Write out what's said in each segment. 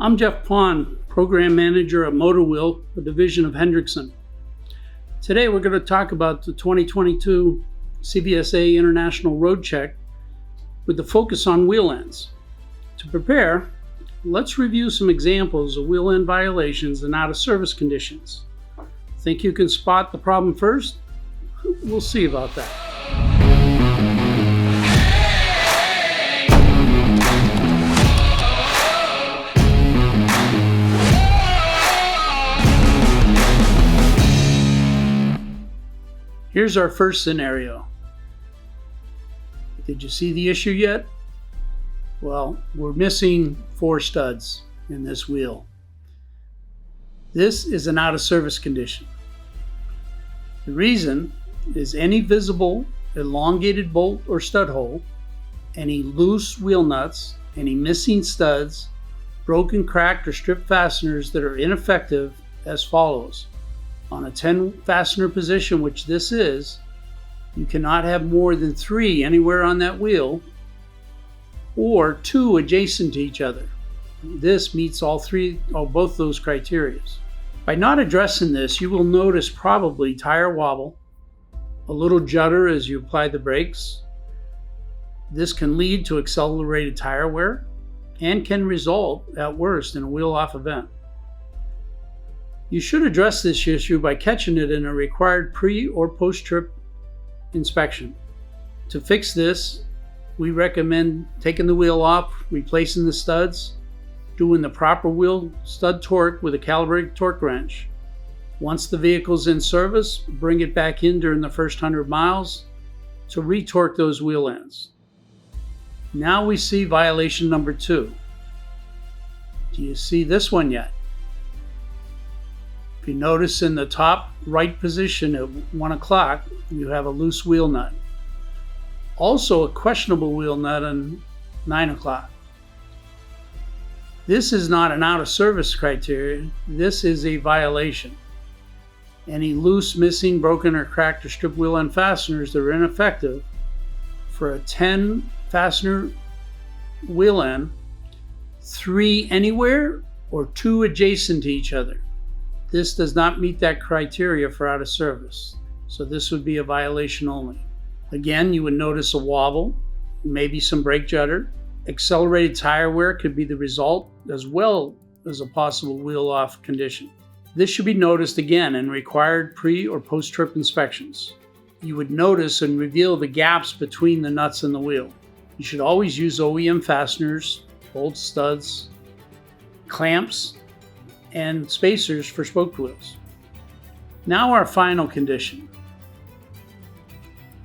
I'm Jeff Pond, Program Manager at Motor Wheel, a division of Hendrickson. Today we're going to talk about the 2022 CVSA International Roadcheck with the focus on wheel ends. To prepare, let's review some examples of wheel end violations and out of service conditions. Think you can spot the problem first? We'll see about that. Here's our first scenario. Did you see the issue yet? Well, we're missing 4 studs in this wheel. This is an out of service condition. The reason is any visible elongated bolt or stud hole, any loose wheel nuts, any missing studs, broken, cracked, or stripped fasteners that are ineffective as follows. On a 10 fastener position, which this is, you cannot have more than 3 anywhere on that wheel or 2 adjacent to each other. This meets both those criteria. By not addressing this, you will notice probably tire wobble, a little judder as you apply the brakes. This can lead to accelerated tire wear and can result at worst in a wheel off event. You should address this issue by catching it in a required pre or post-trip inspection. To fix this, we recommend taking the wheel off, replacing the studs, doing the proper wheel stud torque with a calibrated torque wrench. Once the vehicle's in service, bring it back in during the first 100 miles to retorque those wheel ends. Now we see violation number 2. Do you see this one yet? If you notice in the top right position at 1 o'clock, you have a loose wheel nut. Also a questionable wheel nut on 9 o'clock. This is not an out of service criteria, this is a violation. Any loose, missing, broken, or cracked or stripped wheel end fasteners that are ineffective for a 10 fastener wheel end, 3 anywhere or 2 adjacent to each other. This does not meet that criteria for out of service, so this would be a violation only. Again, you would notice a wobble, maybe some brake judder. Accelerated tire wear could be the result, as well as a possible wheel off condition. This should be noticed again in required pre or post-trip inspections. You would notice and reveal the gaps between the nuts and the wheel. You should always use OEM fasteners, bolts, studs, clamps, and spacers for spoke wheels. Now our final condition.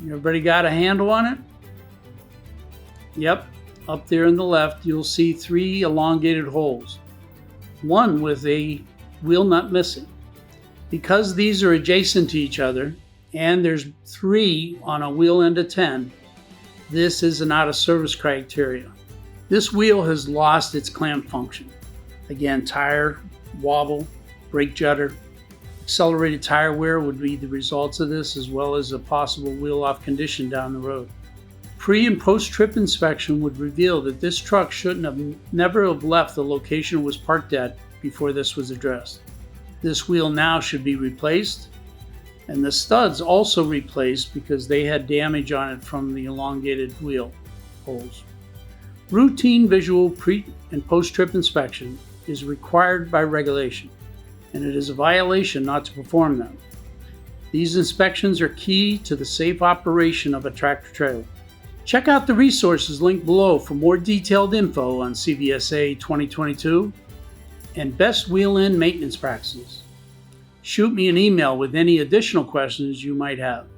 Everybody got a handle on it? Yep, up there on the left you'll see 3 elongated holes, one with a wheel nut missing. Because these are adjacent to each other and there's 3 on a wheel end of 10, this is an out of service criteria. This wheel has lost its clamp function. Again, tire wobble, brake judder, accelerated tire wear would be the results of this, as well as a possible wheel off condition down the road. Pre and post trip inspection would reveal that this truck never have left the location it was parked at before this was addressed. This wheel now should be replaced, and the studs also replaced because they had damage on it from the elongated wheel holes. Routine visual pre and post trip inspection is required by regulation, and it is a violation not to perform them. These inspections are key to the safe operation of a tractor trailer. Check out the resources linked below for more detailed info on CVSA 2022 and best wheel end maintenance practices. Shoot me an email with any additional questions you might have.